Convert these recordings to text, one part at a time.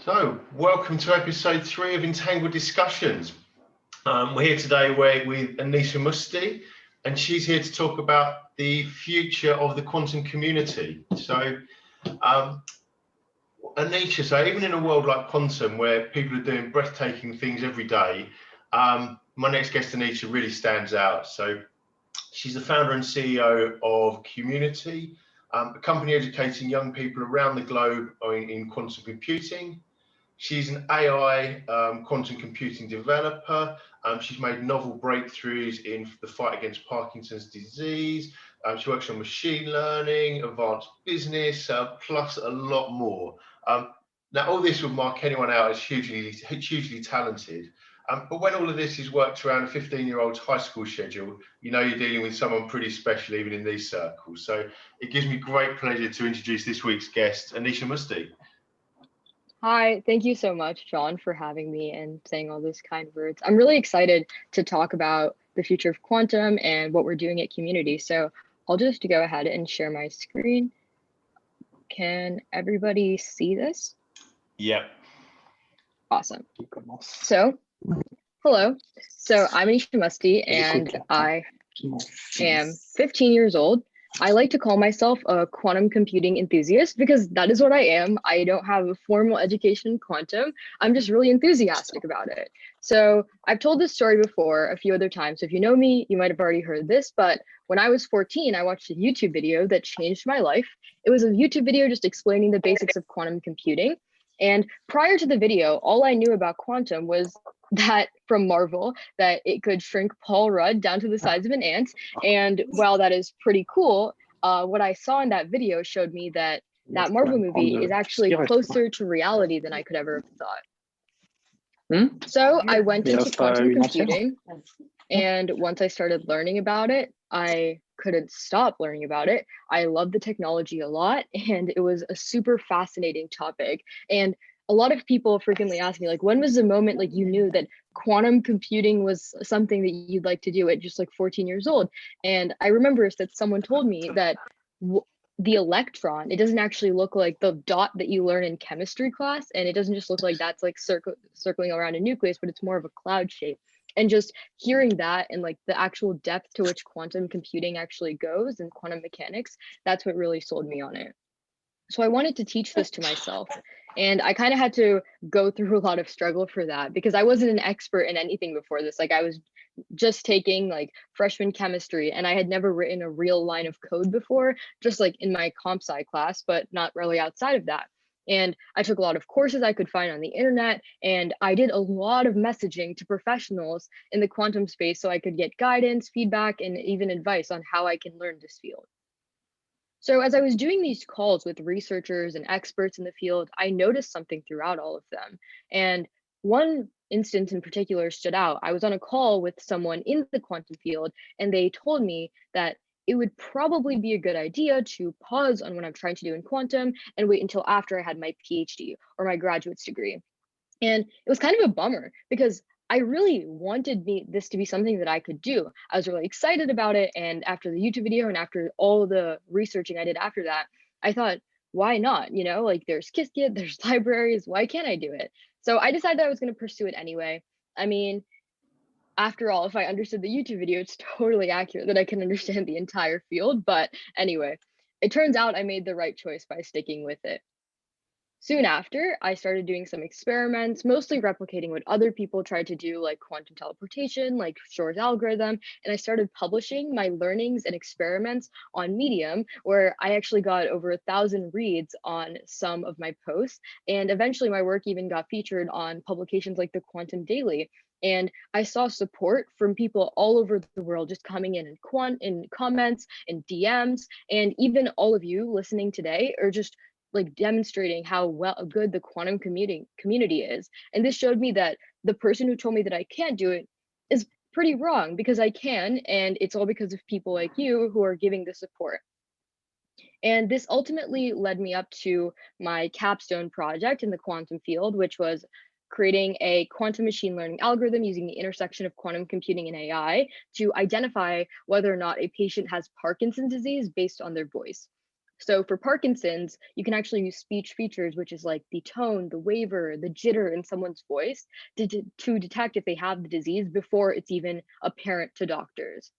So, welcome to episode 3 of Entangled Discussions. We're here today with Anisha Musti, and she's here to talk about the future of the quantum community. So, Anisha, so even in a world like quantum, where people are doing breathtaking things every day, my next guest, Anisha, really stands out. So, she's the founder and CEO of Q-Munity, a company educating young people around the globe in quantum computing. She's an AI quantum computing developer. She's made novel breakthroughs in the fight against Parkinson's disease. She works on machine learning, advanced business, plus a lot more. Now, all this would mark anyone out as hugely talented. But when all of this is worked around a 15-year-old's high school schedule, you know you're dealing with someone pretty special even in these circles. So it gives me great pleasure to introduce this week's guest, Anisha Musti. Hi, thank you so much, John, for having me and saying all those kind words. I'm really excited to talk about the future of quantum and what we're doing at Q-Munity. So I'll just go ahead and share my screen. Can everybody see this? Yep. Awesome. So, hello. So I'm Anisha Musti, and I am 15 years old. I like to call myself a quantum computing enthusiast because that is what I am. I don't have a formal education in quantum. I'm just really enthusiastic about it. So I've told this story before a few other times. So if you know me, you might have already heard this, but when I was 14, I watched a YouTube video that changed my life. It was a YouTube video just explaining the basics of quantum computing. And prior to the video, all I knew about quantum was that from Marvel, that it could shrink Paul Rudd down to the size of an ant. And while that is pretty cool, what I saw in that video showed me that that Marvel movie is actually closer to reality than I could ever have thought. So I went into quantum computing, and once I started learning about it, I couldn't stop learning about it. I love the technology a lot, and it was a super fascinating topic. And a lot of people frequently ask me, like, when was the moment like you knew that quantum computing was something that you'd like to do at just like 14 years old? And I remember that someone told me that the electron, it doesn't actually look like the dot that you learn in chemistry class, and it doesn't just look like that's like circling around a nucleus, but it's more of a cloud shape. And just hearing that and like the actual depth to which quantum computing actually goes and quantum mechanics, that's what really sold me on it. So I wanted to teach this to myself. And I kind of had to go through a lot of struggle for that because I wasn't an expert in anything before this. Like I was just taking like freshman chemistry, and I had never written a real line of code before, just like in my comp sci class, but not really outside of that. And I took a lot of courses I could find on the internet, and I did a lot of messaging to professionals in the quantum space so I could get guidance, feedback, and even advice on how I can learn this field. So as I was doing these calls with researchers and experts in the field, I noticed something throughout all of them. And one instance in particular stood out. I was on a call with someone in the quantum field, and they told me that it would probably be a good idea to pause on what I'm trying to do in quantum and wait until after I had my PhD or my graduate's degree. And it was kind of a bummer because I really wanted this to be something that I could do. I was really excited about it. And after the YouTube video and after all the researching I did after that, I thought, why not? You know, like there's Qiskit, there's libraries, why can't I do it? So I decided I was going to pursue it anyway. I mean, after all, if I understood the YouTube video, it's totally accurate that I can understand the entire field. But anyway, it turns out I made the right choice by sticking with it. Soon after, I started doing some experiments, mostly replicating what other people tried to do, like quantum teleportation, like Shor's algorithm, and I started publishing my learnings and experiments on Medium, where I actually got over 1,000 reads on some of my posts, and eventually my work even got featured on publications like the Quantum Daily. And I saw support from people all over the world just coming in comments and DMs, and even all of you listening today are just like demonstrating how good the quantum community is. And this showed me that the person who told me that I can't do it is pretty wrong, because I can, and it's all because of people like you who are giving the support. And this ultimately led me up to my capstone project in the quantum field, which was creating a quantum machine learning algorithm using the intersection of quantum computing and AI to identify whether or not a patient has Parkinson's disease based on their voice. So for Parkinson's, you can actually use speech features, which is like the tone, the waver, the jitter in someone's voice to detect if they have the disease before it's even apparent to doctors.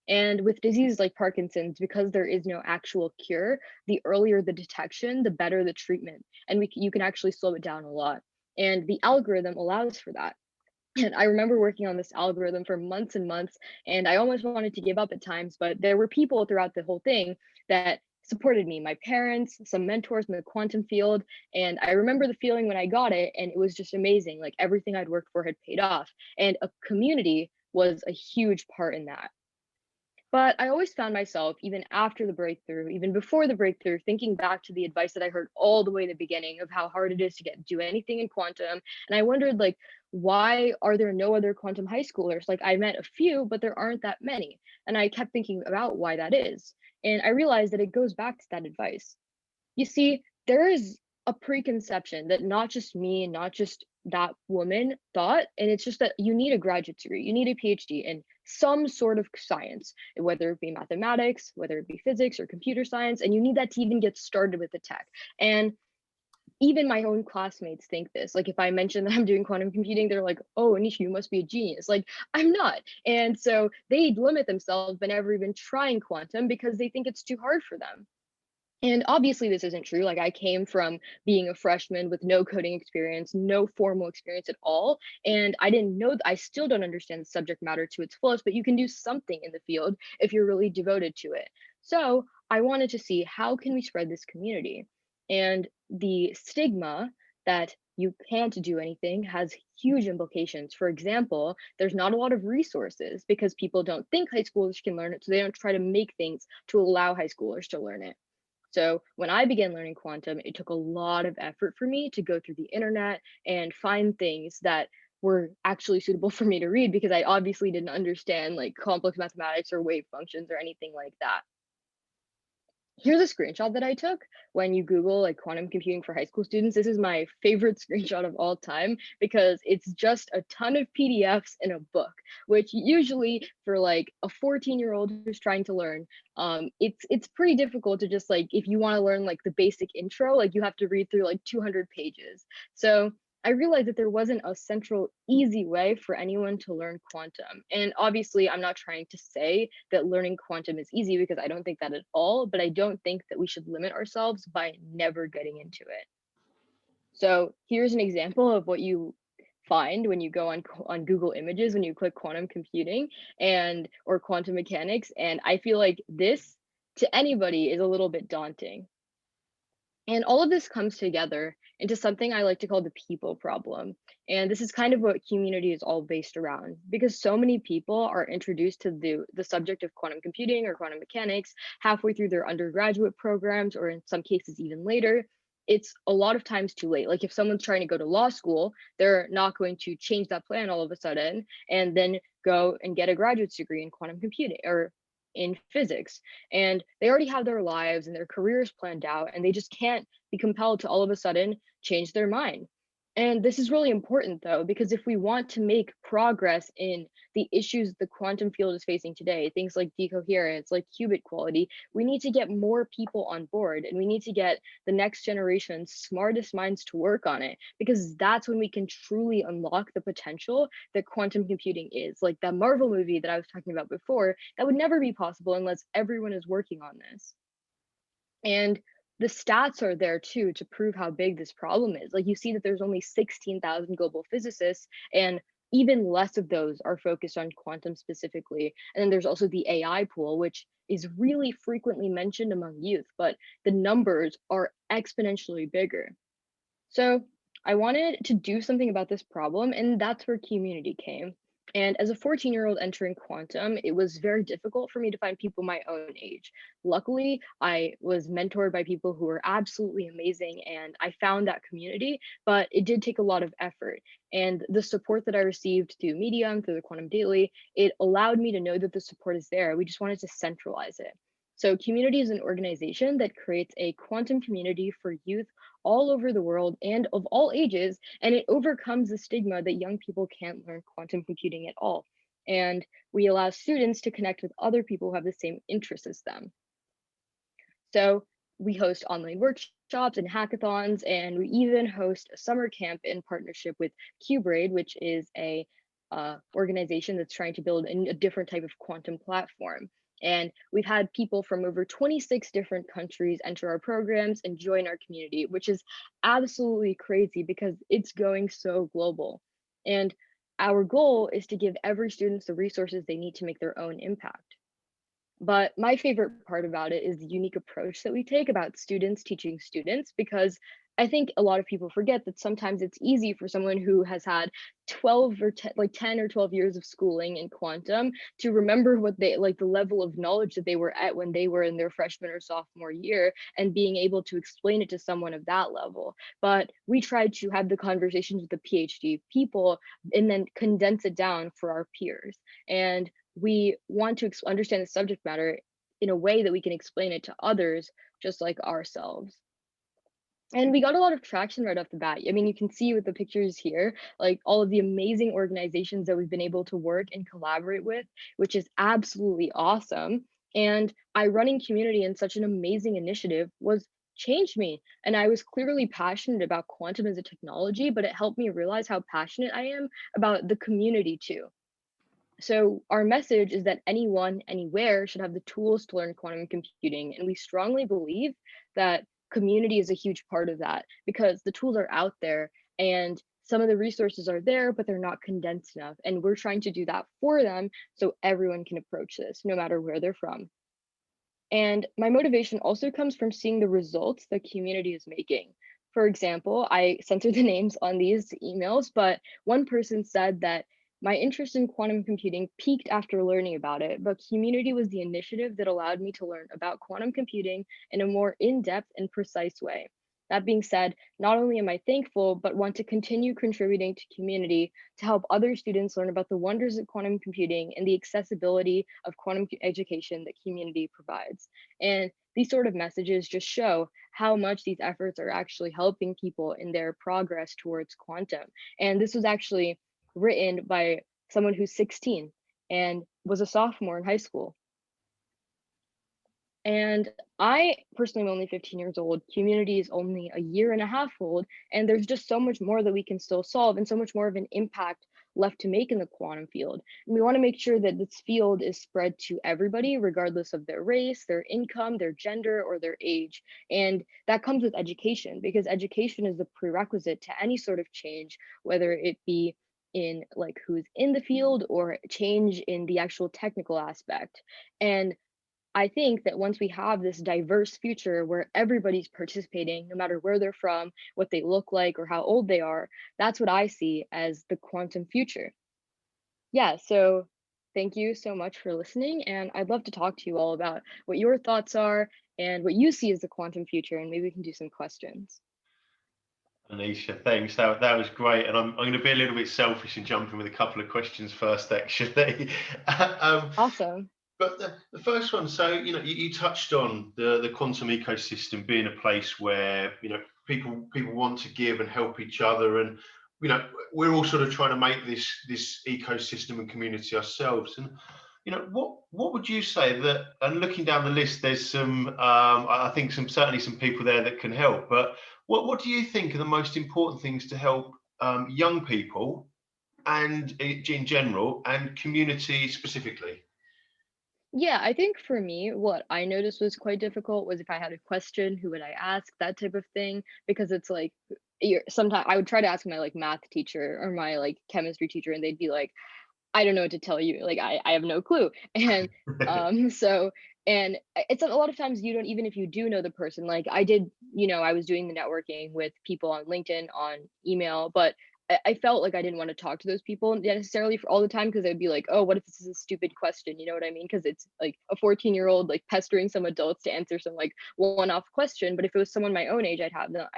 And with diseases like Parkinson's, because there is no actual cure, the earlier the detection, the better the treatment. And you can actually slow it down a lot. And the algorithm allows for that. And I remember working on this algorithm for months and months, and I almost wanted to give up at times, but there were people throughout the whole thing that supported me, my parents, some mentors in the quantum field. And I remember the feeling when I got it, and it was just amazing. Like everything I'd worked for had paid off. And a community was a huge part in that. But I always found myself, even after the breakthrough, even before the breakthrough, thinking back to the advice that I heard all the way at the beginning of how hard it is to do anything in quantum. And I wondered, like, why are there no other quantum high schoolers? Like, I met a few, but there aren't that many. And I kept thinking about why that is. And I realized that it goes back to that advice. You see, there is a preconception that not just me, not just that woman thought, and it's just that you need a graduate degree, you need a PhD in some sort of science, whether it be mathematics, whether it be physics or computer science, and you need that to even get started with the tech. And even my own classmates think this. Like if I mention that I'm doing quantum computing, they're like, "Oh, Anisha, you must be a genius." Like I'm not. And so they limit themselves by never even trying quantum because they think it's too hard for them. And obviously, this isn't true. Like, I came from being a freshman with no coding experience, no formal experience at all. And I didn't know, I still don't understand the subject matter to its fullest, but you can do something in the field if you're really devoted to it. So I wanted to see how can we spread this community? And the stigma that you can't do anything has huge implications. For example, there's not a lot of resources because people don't think high schoolers can learn it, so they don't try to make things to allow high schoolers to learn it. So when I began learning quantum, it took a lot of effort for me to go through the internet and find things that were actually suitable for me to read because I obviously didn't understand like complex mathematics or wave functions or anything like that. Here's a screenshot that I took when you Google like quantum computing for high school students. This is my favorite screenshot of all time because it's just a ton of PDFs in a book, which usually for like a 14-year-old who's trying to learn, it's pretty difficult to just like if you want to learn like the basic intro, like you have to read through like 200 pages. So I realized that there wasn't a central easy way for anyone to learn quantum. And obviously, I'm not trying to say that learning quantum is easy because I don't think that at all, but I don't think that we should limit ourselves by never getting into it. So here's an example of what you find when you go on Google Images when you click quantum computing and or quantum mechanics. And I feel like this to anybody is a little bit daunting. And all of this comes together into something I like to call the people problem. And this is kind of what Q-Munity is all based around because so many people are introduced to the subject of quantum computing or quantum mechanics halfway through their undergraduate programs, or in some cases even later. It's a lot of times too late. Like if someone's trying to go to law school, they're not going to change that plan all of a sudden and then go and get a graduate degree in quantum computing or in physics, and they already have their lives and their careers planned out, and they just can't be compelled to all of a sudden change their mind. And this is really important though, because if we want to make progress in the issues the quantum field is facing today, things like decoherence, like qubit quality, we need to get more people on board and we need to get the next generation's smartest minds to work on it, because that's when we can truly unlock the potential that quantum computing is. Like that Marvel movie that I was talking about before, that would never be possible unless everyone is working on this. And the stats are there too to prove how big this problem is. Like you see that there's only 16,000 global physicists, and even less of those are focused on quantum specifically. And then there's also the AI pool, which is really frequently mentioned among youth, but the numbers are exponentially bigger. So I wanted to do something about this problem, and that's where Q-Munity came. And as a 14-year-old entering quantum, it was very difficult for me to find people my own age. Luckily, I was mentored by people who were absolutely amazing, and I found that community, but it did take a lot of effort. And the support that I received through Medium, through the Quantum Daily, it allowed me to know that the support is there. We just wanted to centralize it. So Q-Munity is an organization that creates a quantum community for youth all over the world and of all ages, and it overcomes the stigma that young people can't learn quantum computing at all. And we allow students to connect with other people who have the same interests as them. So we host online workshops and hackathons, and we even host a summer camp in partnership with QBraid, which is a organization that's trying to build a different type of quantum platform. And we've had people from over 26 different countries enter our programs and join our community, which is absolutely crazy because it's going so global. And our goal is to give every student the resources they need to make their own impact. But my favorite part about it is the unique approach that we take about students teaching students, because I think a lot of people forget that sometimes it's easy for someone who has had 12 or 10, like 10 or 12 years of schooling in quantum to remember what they like, the level of knowledge that they were at when they were in their freshman or sophomore year, and being able to explain it to someone of that level. But we try to have the conversations with the PhD people and then condense it down for our peers. And we want to understand the subject matter in a way that we can explain it to others just like ourselves. And we got a lot of traction right off the bat. I mean, you can see with the pictures here, like all of the amazing organizations that we've been able to work and collaborate with, which is absolutely awesome. And I running Q-Munity in such an amazing initiative was changed me. And I was clearly passionate about quantum as a technology, but it helped me realize how passionate I am about the community too. So our message is that anyone, anywhere should have the tools to learn quantum computing. And we strongly believe that community is a huge part of that, because the tools are out there and some of the resources are there, but they're not condensed enough. And we're trying to do that for them so everyone can approach this, no matter where they're from. And my motivation also comes from seeing the results the Q-Munity is making. For example, I censored the names on these emails, but one person said that my interest in quantum computing peaked after learning about it, but Q-Munity was the initiative that allowed me to learn about quantum computing in a more in-depth and precise way. That being said, not only am I thankful, but want to continue contributing to Q-Munity to help other students learn about the wonders of quantum computing and the accessibility of quantum education that Q-Munity provides. And these sort of messages just show how much these efforts are actually helping people in their progress towards quantum. And this was actually written by someone who's 16 and was a sophomore in high school. And I personally am only 15 years old. Q-Munity is only a year and a half old, and there's just so much more that we can still solve and so much more of an impact left to make in the quantum field. And we want to make sure that this field is spread to everybody, regardless of their race, their income, their gender, or their age. And that comes with education, because education is the prerequisite to any sort of change, whether it be in like who's in the field or change in the actual technical aspect. And I think that once we have this diverse future where everybody's participating, no matter where they're from, what they look like, or how old they are, that's what I see as the quantum future. Yeah, so thank you so much for listening. And I'd love to talk to you all about what your thoughts are and what you see as the quantum future, and maybe we can do some questions. Anisha, thanks. That was great. And I'm going to be a little bit selfish and jump in with a couple of questions first, actually. Awesome. But the first one, so you touched on the quantum ecosystem being a place where people want to give and help each other, and we're all sort of trying to make this ecosystem and community ourselves. And what would you say that? And looking down the list, there's some I think certainly some people there that can help. But what do you think are the most important things to help young people and in general and community specifically? Yeah, I think for me, what I noticed was quite difficult was if I had a question, who would I ask, that type of thing, because it's like sometimes I would try to ask my like math teacher or my like chemistry teacher, and they'd be like, I don't know what to tell you. Like I have no clue. And so and it's a lot of times you don't, even if you do know the person, like I did, I was doing the networking with people on LinkedIn, on email, but I felt like I didn't want to talk to those people necessarily for all the time, because they'd be like, oh, what if this is a stupid question? You know what I mean? Because it's like a 14-year-old like pestering some adults to answer some like one-off question. But if it was someone my own age, I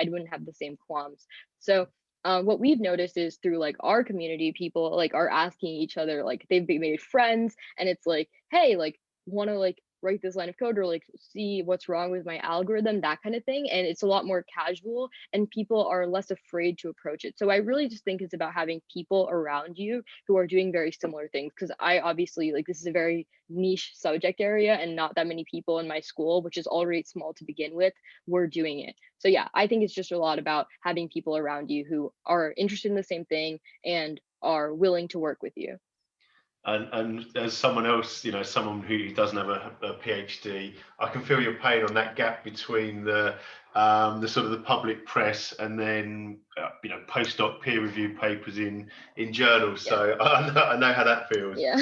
wouldn't have the same qualms. So what we've noticed is through like our community, people like are asking each other, like they've made friends, and it's like, hey, like want to like write this line of code or like see what's wrong with my algorithm, that kind of thing. And it's a lot more casual and people are less afraid to approach it. So I really just think it's about having people around you who are doing very similar things, because I obviously, like, this is a very niche subject area and not that many people in my school, which is already small to begin with, were doing it. So yeah, I think it's just a lot about having people around you who are interested in the same thing and are willing to work with you. And as someone else, someone who doesn't have a PhD, I can feel your pain on that gap between the sort of the public press and then postdoc peer reviewed papers in journals. Yeah. So I know how that feels. Yeah.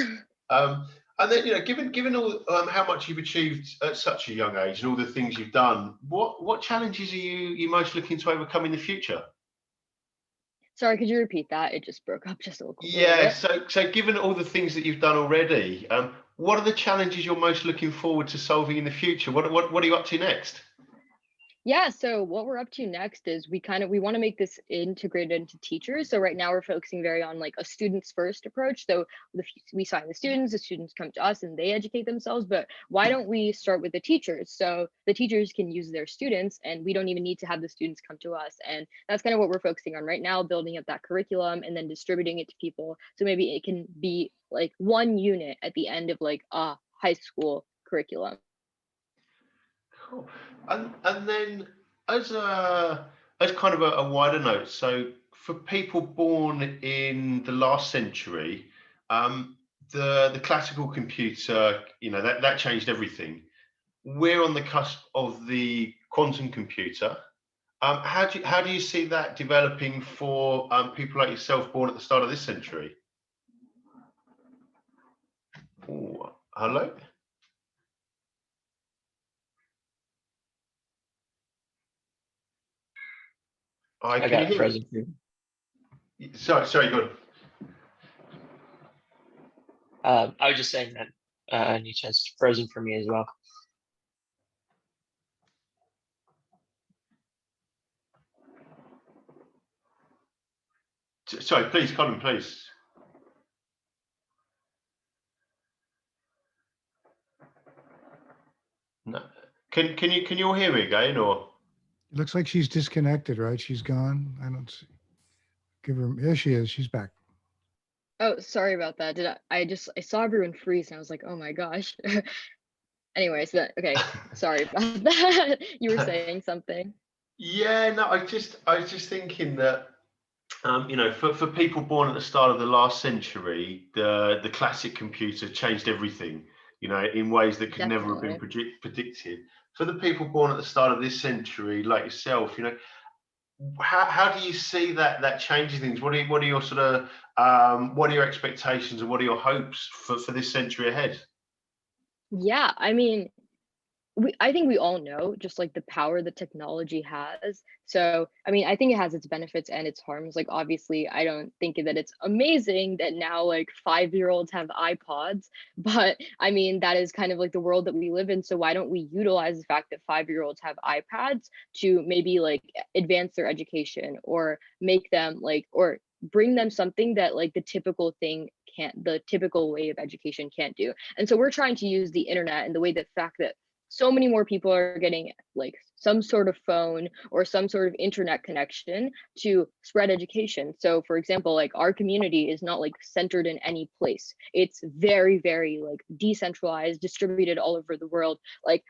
And then given all how much you've achieved at such a young age and all the things you've done, what challenges are you most looking to overcome in the future? Sorry, could you repeat that? It just broke up just a little Yeah, bit. so given all the things that you've done already, what are the challenges you're most looking forward to solving in the future? What are you up to next? Yeah, so what we're up to next is we want to make this integrated into teachers. So right now we're focusing very on like a students first approach. So we sign the students come to us and they educate themselves, but why don't we start with the teachers? So the teachers can use their students and we don't even need to have the students come to us. And that's kind of what we're focusing on right now, building up that curriculum and then distributing it to people. So maybe it can be like one unit at the end of like a high school curriculum. Cool. And then as kind of a wider note, so for people born in the last century, the classical computer, that changed everything. We're on the cusp of the quantum computer. How do you see that developing for people like yourself born at the start of this century? Ooh, hello? I Can you got hear frozen me? too. Sorry, go on. I was just saying that Anisha's frozen for me as well. Sorry, please, Colin, please. No. Can you all hear me again, or? It looks like she's disconnected, right? She's gone. I don't see. Give her. There she is. She's back. Oh, sorry about that. I saw everyone freeze and I was like, oh my gosh. Anyways, okay, sorry about that. You were saying something. Yeah, no, I was just thinking that for people born at the start of the last century, the classic computer changed everything, in ways that could never have been predicted. For the people born at the start of this century, like yourself, how do you see that changing things? What are your sort of what are your expectations and what are your hopes for this century ahead? Yeah, I mean, I think we all know just like the power that technology has. So, I mean, I think it has its benefits and its harms. Like, obviously, I don't think that it's amazing that now like 5-year-olds have iPods, but I mean, that is kind of like the world that we live in. So, why don't we utilize the fact that 5-year-olds have iPads to maybe like advance their education or make them like, or bring them something that like the typical way of education can't do. And so we're trying to use the internet and the way, the fact that so many more people are getting like some sort of phone or some sort of internet connection to spread education. So for example, like our community is not like centered in any place. It's very, very like decentralized, distributed all over the world. Like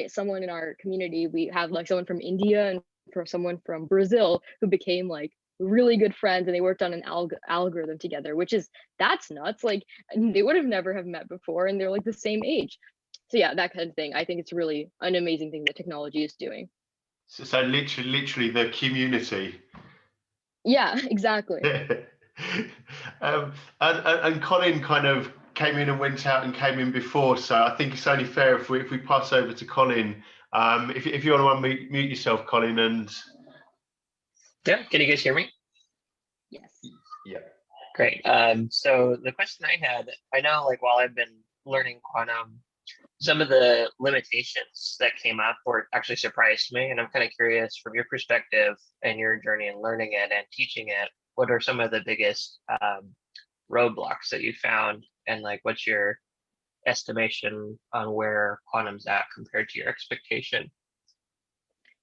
someone in our community, we have like someone from India and for someone from Brazil who became like really good friends and they worked on an algorithm together, that's nuts. Like they would have never have met before and they're like the same age. So yeah, that kind of thing. I think it's really an amazing thing that technology is doing. So literally the community. Yeah, exactly. And Colin kind of came in and went out and came in before, so I think it's only fair if we pass over to Colin. If you want to unmute yourself, Colin, and Yeah, can you guys hear me? Yes. Yeah. Great. So the question I had, I know like while I've been learning quantum, some of the limitations that came up were actually surprised me. And I'm kind of curious from your perspective and your journey in learning it and teaching it, what are some of the biggest roadblocks that you found? And like, what's your estimation on where quantum's at compared to your expectation?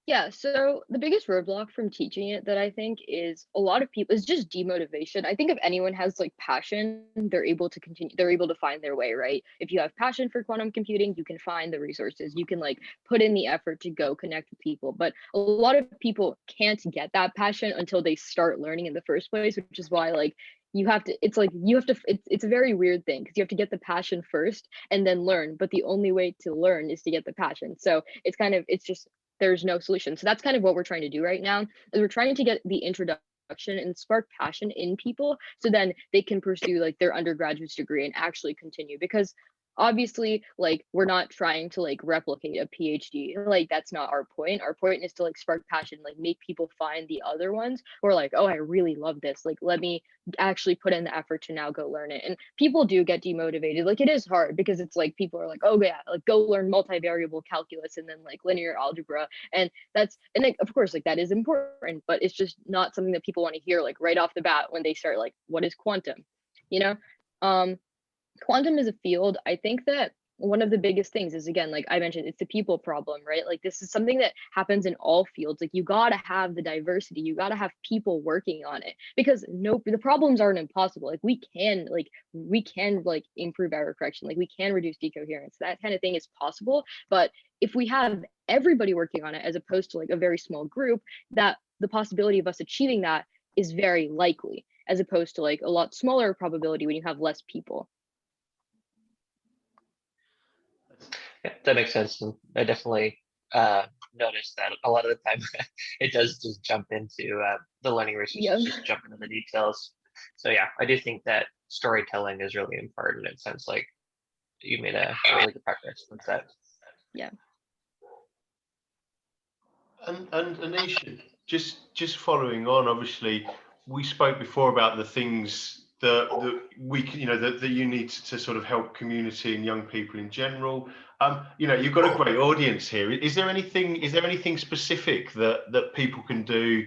Yeah, so the biggest roadblock from teaching it that I think is a lot of people is just demotivation. I think if anyone has like passion, they're able to continue, they're able to find their way, right? If you have passion for quantum computing, you can find the resources, you can like put in the effort to go connect with people. But a lot of people can't get that passion until they start learning in the first place, which is why like you have to, it's like you have to, it's a very weird thing because you have to get the passion first and then learn. But the only way to learn is to get the passion. So it's kind of, it's just, there's no solution. So that's kind of what we're trying to do right now, is we're trying to get the introduction and spark passion in people so then they can pursue like their undergraduate degree and actually continue. Because obviously like we're not trying to like replicate a PhD, like that's not our point. Our point is to like spark passion, like make people find the other ones who are like, oh, I really love this, like let me actually put in the effort to now go learn it. And people do get demotivated, like it is hard because it's like people are like, oh yeah, like go learn multivariable calculus and then like linear algebra, and that's, and like, of course like that is important, but it's just not something that people want to hear like right off the bat when they start like, what is quantum, you know? Quantum is a field. I think that one of the biggest things is, again, like I mentioned, it's the people problem, right? Like this is something that happens in all fields. Like you got to have the diversity, you got to have people working on it, because no, the problems aren't impossible. Like we can like improve error correction, like we can reduce decoherence, that kind of thing is possible. But if we have everybody working on it as opposed to like a very small group, that the possibility of us achieving that is very likely, as opposed to like a lot smaller probability when you have less people. Yeah, that makes sense. And I definitely noticed that a lot of the time it does just jump into the learning resources, just jump into the details. So yeah, I do think that storytelling is really important. It sounds like you made a really good progress with that. Yeah. And Anisha, just following on, obviously, we spoke before about the things that we can, that you need to sort of help community and young people in general. You've got a great audience here. Is there anything specific that people can do?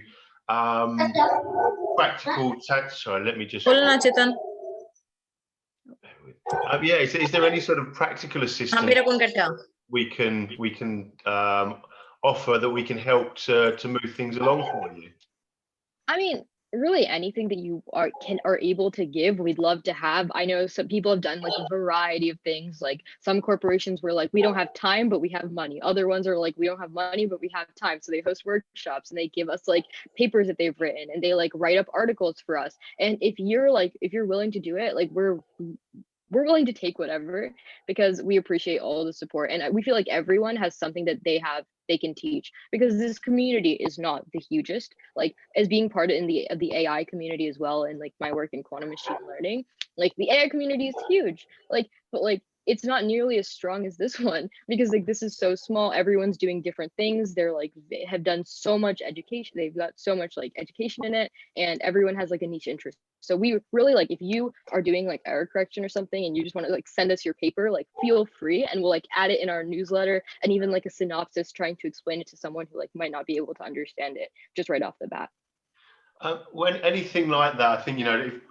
Practical. Sorry, let me just. Yeah, is there any sort of practical assistance we can offer that we can help to move things along for you? I mean, really anything that you are able to give, we'd love to have. I know some people have done like a variety of things. Like some corporations were like, we don't have time, but we have money. Other ones are like, we don't have money, but we have time. So they host workshops and they give us like papers that they've written, and they like write up articles for us. And if you're willing to do it, like we're willing to take whatever, because we appreciate all the support. And we feel like everyone has something that they can teach, because this community is not the hugest. Like as being part of the AI community as well, and like my work in quantum machine learning, like the AI community is huge. Like, but like it's not nearly as strong as this one, because like this is so small. Everyone's doing different things. They have done so much education. They've got so much like education in it, and everyone has like a niche interest. So we really like, if you are doing like error correction or something and you just want to like send us your paper, like feel free, and we'll like add it in our newsletter, and even like a synopsis trying to explain it to someone who like might not be able to understand it just right off the bat. When anything like that, I think, if,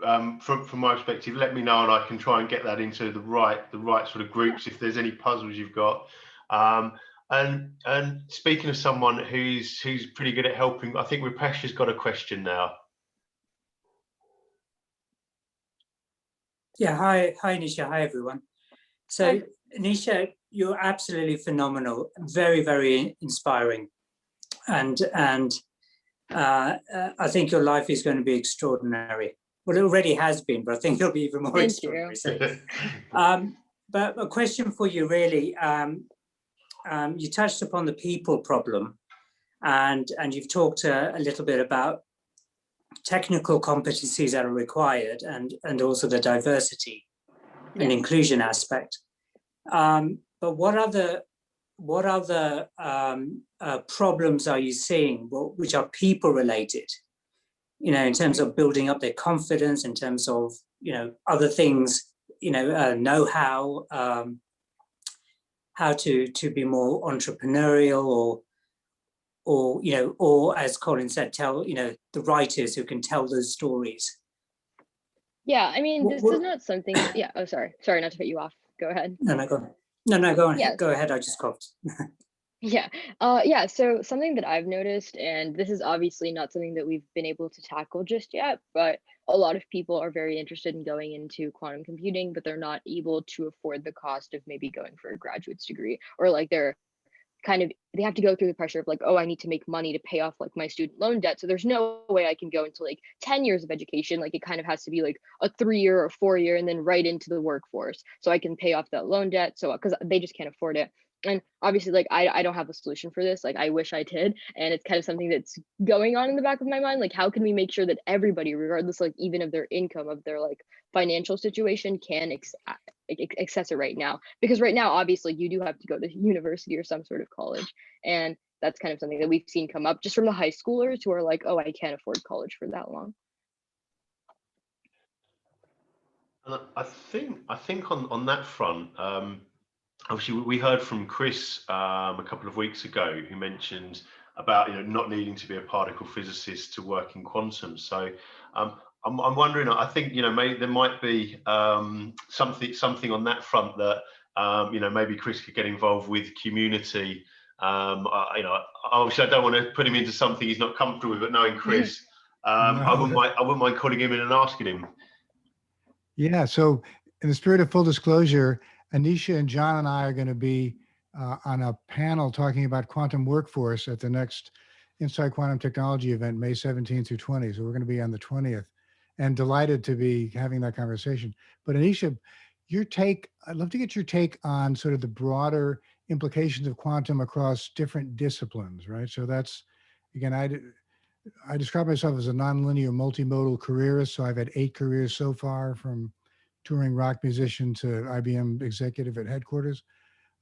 from my perspective, let me know and I can try and get that into the right sort of groups if there's any puzzles you've got. And speaking of someone who's pretty good at helping, I think Rupesh got a question now. Yeah, hi Anisha, hi everyone. So Anisha, you're absolutely phenomenal, very, very inspiring, and I think your life is going to be extraordinary. Well, it already has been, but I think it'll be even more extraordinary. So, but a question for you, really. You touched upon the people problem, and you've talked a little bit about technical competencies that are required, and also the diversity and inclusion aspect. But what other problems are you seeing, which are people related, in terms of building up their confidence, in terms of, other things, know-how, how to be more entrepreneurial, or as Colin said, tell, the writers who can tell those stories? Yeah, I mean, this is not something, yeah, oh, sorry not to cut you off. go ahead. No, go on. No, go on. Yeah. Go ahead. I just coughed. Yeah. So something that I've noticed, and this is obviously not something that we've been able to tackle just yet, but a lot of people are very interested in going into quantum computing, but they're not able to afford the cost of maybe going for a graduate's degree, or like they have to go through the pressure of like, oh, I need to make money to pay off like my student loan debt. So there's no way I can go into like 10 years of education. Like it kind of has to be like a 3-year or 4-year and then right into the workforce so I can pay off that loan debt. So because they just can't afford it. And obviously, like I don't have a solution for this. Like I wish I did. And it's kind of something that's going on in the back of my mind. Like, how can we make sure that everybody, regardless, like even of their income, of their like financial situation, can access it right now? Because right now, obviously, you do have to go to university or some sort of college. And that's kind of something that we've seen come up just from the high schoolers who are like, oh, I can't afford college for that long. And I think on that front, obviously we heard from Chris a couple of weeks ago, who mentioned about not needing to be a particle physicist to work in quantum. So I'm wondering, I think maybe there might be something on that front that maybe Chris could get involved with Q-Munity. Obviously I don't want to put him into something he's not comfortable with, but knowing Chris, I wouldn't mind calling him in and asking him. Yeah. So in the spirit of full disclosure, Anisha and John and I are going to be on a panel talking about quantum workforce at the next Inside Quantum Technology event, May 17th through 20th. So we're going to be on the 20th, and delighted to be having that conversation. But Anisha, I'd love to get your take on sort of the broader implications of quantum across different disciplines, right? So that's, again, I describe myself as a nonlinear multimodal careerist. So I've had 8 careers so far, from touring rock musician to IBM executive at headquarters.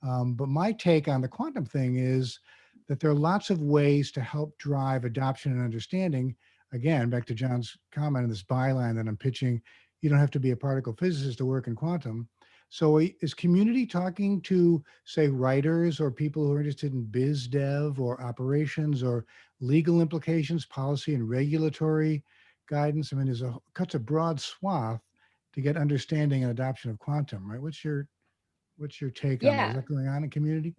But my take on the quantum thing is that there are lots of ways to help drive adoption and understanding. Again, back to John's comment in this byline that I'm pitching, you don't have to be a particle physicist to work in quantum. So is Q-Munity talking to, say, writers or people who are interested in biz dev or operations or legal implications, policy and regulatory guidance? I mean, cuts a broad swath to get understanding and adoption of quantum, right? What's your take on that? Is that going on in Q-Munity?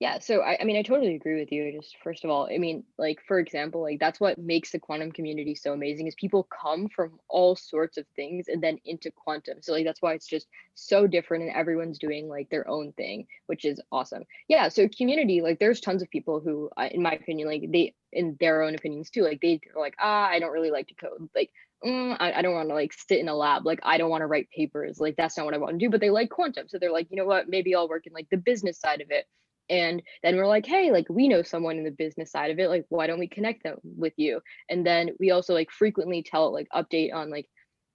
Yeah, so I mean, I totally agree with you. Just first of all, I mean, like, for example, like that's what makes the quantum community so amazing is people come from all sorts of things and then into quantum. So like that's why it's just so different and everyone's doing like their own thing, which is awesome. Yeah, so Q-Munity, like there's tons of people who, in my opinion, like they, in their own opinions too, like they're like, I don't really like to code. Like, I don't want to like sit in a lab. Like, I don't want to write papers. Like, that's not what I want to do, but they like quantum. So they're like, you know what, maybe I'll work in like the business side of it. And then we're like, hey, like we know someone in the business side of it. Like, why don't we connect them with you? And then we also like frequently update on like,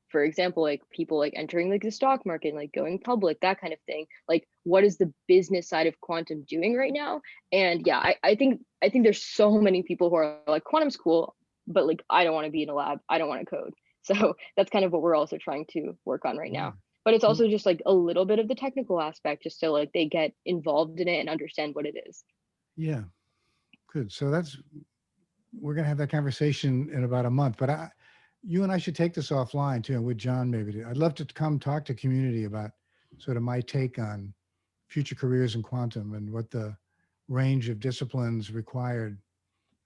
for example, like people like entering like the stock market, like going public, that kind of thing. Like, what is the business side of quantum doing right now? And yeah, I think there's so many people who are like, quantum's cool, but like, I don't want to be in a lab. I don't want to code. So that's kind of what we're also trying to work on right now. But it's also just like a little bit of the technical aspect, just so like they get involved in it and understand what it is. Yeah, good. So we're going to have that conversation in about a month, but you and I should take this offline too, and with John maybe. I'd love to come talk to Q-Munity about sort of my take on future careers in quantum and what the range of disciplines required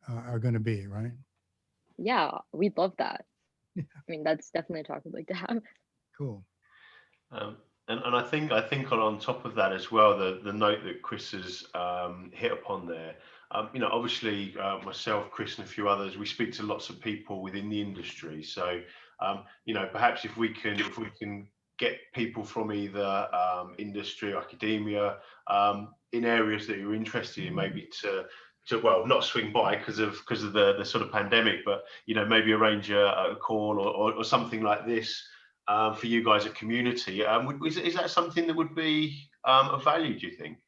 are going to be, right? Yeah, we'd love that. Yeah. I mean, that's definitely a talk we'd like to have. Cool. And I think on top of that as well, the note that Chris has hit upon there, obviously myself, Chris, and a few others, we speak to lots of people within the industry. So perhaps if we can get people from either industry or academia in areas that you're interested in, maybe to well, not swing by because of the sort of pandemic, but maybe arrange a call or something like this. For you guys at Q-Munity, is that something that would be of value, do you think?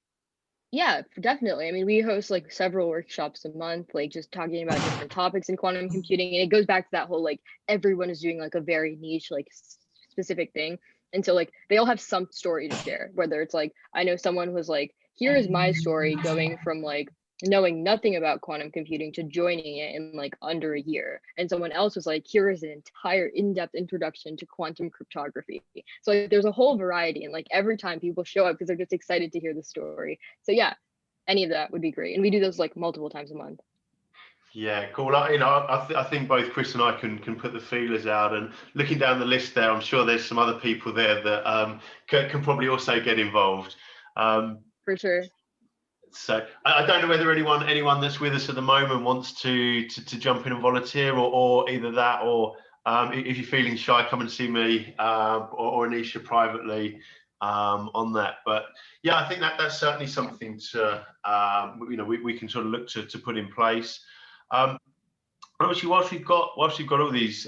Yeah, definitely. I mean, we host like several workshops a month, like just talking about different topics in quantum computing. And it goes back to that whole, like, everyone is doing like a very niche, like specific thing. And so like, they all have some story to share, whether it's like, I know someone was like, here is my story going from like knowing nothing about quantum computing to joining it in like under a year. And someone else was like, here is an entire in-depth introduction to quantum cryptography. So like, there's a whole variety, and like every time people show up because they're just excited to hear the story. So yeah, any of that would be great. And we do those like multiple times a month. Yeah, cool. I think both Chris and I can put the feelers out, and looking down the list there, I'm sure there's some other people there that can probably also get involved. For sure. So I don't know whether anyone that's with us at the moment wants to jump in and volunteer, or either that, or if you're feeling shy, come and see me or Anisha privately on that. But yeah, I think that's certainly something to we can sort of look to put in place. Obviously, whilst we've got all these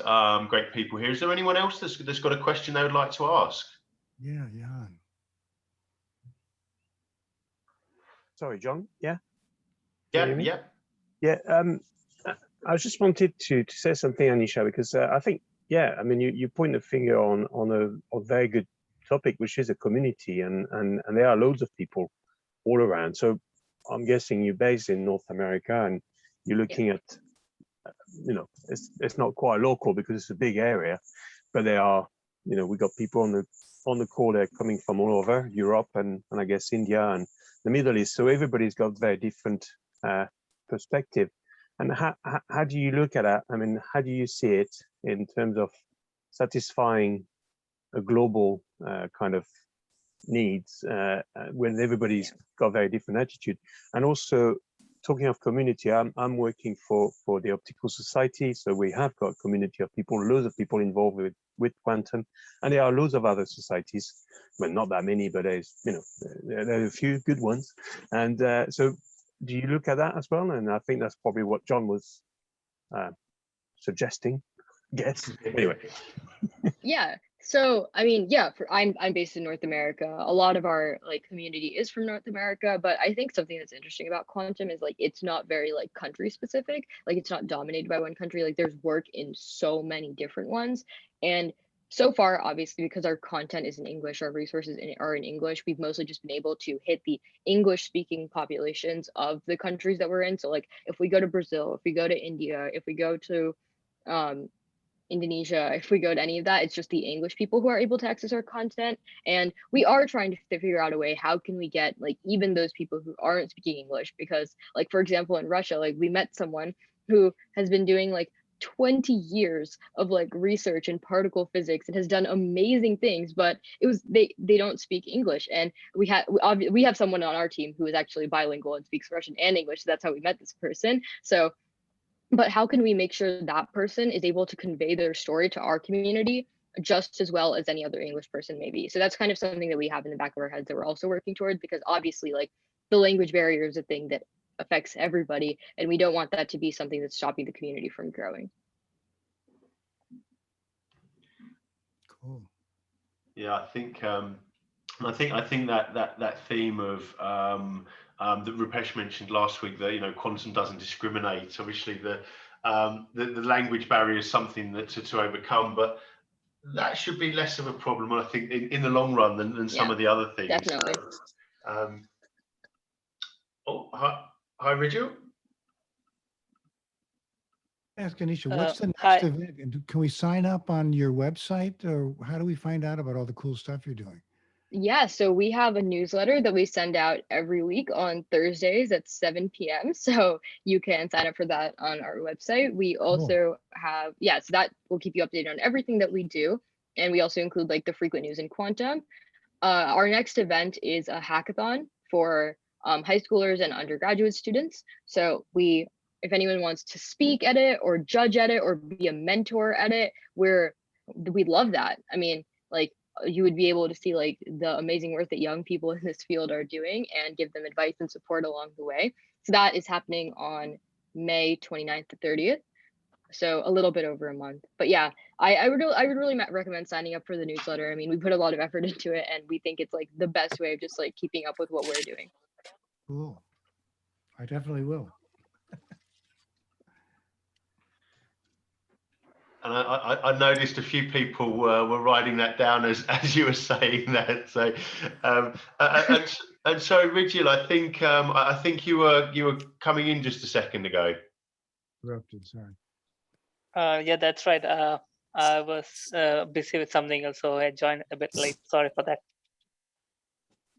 great people here, is there anyone else that's got a question they would like to ask? Yeah, Jan. Sorry, John. Yeah. Yeah. I just wanted to say something, Anisha, because I think, I mean, you point the finger on a very good topic, which is a community, and there are loads of people all around. So I'm guessing you're based in North America, and you're looking at, it's not quite local because it's a big area, but there are, we got people on the call there coming from all over Europe and I guess India and the Middle East. So everybody's got very different perspective. And how do you look at that? I mean, how do you see it in terms of satisfying a global kind of needs when everybody's got very different attitude? And also, talking of community, I'm working for the Optical Society, so we have got a community of people, loads of people involved with quantum, and there are loads of other societies, well, not that many, but there's there are a few good ones. And so, do you look at that as well? And I think that's probably what John was suggesting. Yes. Anyway. Yeah. So, I mean, yeah, I'm based in North America. A lot of our like community is from North America, but I think something that's interesting about quantum is like it's not very like country specific. Like it's not dominated by one country. Like there's work in so many different ones. And so far, obviously, because our content is in English, our resources are in English, we've mostly just been able to hit the English speaking populations of the countries that we're in. So like if we go to Brazil, if we go to India, if we go to Indonesia, if we go to any of that, it's just the English people who are able to access our content. And we are trying to figure out a way, how can we get like even those people who aren't speaking English? Because like, for example, in Russia, like we met someone who has been doing like 20 years of like research in particle physics and has done amazing things, but it was they don't speak English. And we have someone on our team who is actually bilingual and speaks Russian and English. So that's how we met this person. So but how can we make sure that person is able to convey their story to our community just as well as any other English person maybe? So that's kind of something that we have in the back of our heads that we're also working towards, because obviously like the language barrier is a thing that affects everybody, and we don't want that to be something that's stopping the community from growing. Cool. Yeah, I think that theme of that Rupesh mentioned last week, that quantum doesn't discriminate. Obviously, the language barrier is something that to overcome, but that should be less of a problem, I think, in the long run than some of the other things. Definitely. Hi, Rigel. Ask Anisha, what's the next event? And can we sign up on your website, or how do we find out about all the cool stuff you're doing? Yeah, so we have a newsletter that we send out every week on Thursdays at 7 p.m. So you can sign up for that on our website. We also have, so that will keep you updated on everything that we do. And we also include like the frequent news in quantum. Our next event is a hackathon for high schoolers and undergraduate students. So if anyone wants to speak at it or judge at it or be a mentor at it, we'd love that. I mean, like, you would be able to see like the amazing work that young people in this field are doing and give them advice and support along the way. So that is happening on May 29th to 30th. So a little bit over a month. But yeah, I would really recommend signing up for the newsletter. I mean, we put a lot of effort into it, and we think it's like the best way of just like keeping up with what we're doing. Cool. I definitely will. And I noticed a few people were writing that down as you were saying that. So, And so, Rigil, I think you were coming in just a second ago. Interrupted, sorry. Yeah, that's right. I was busy with something else, so I joined a bit late. Sorry for that.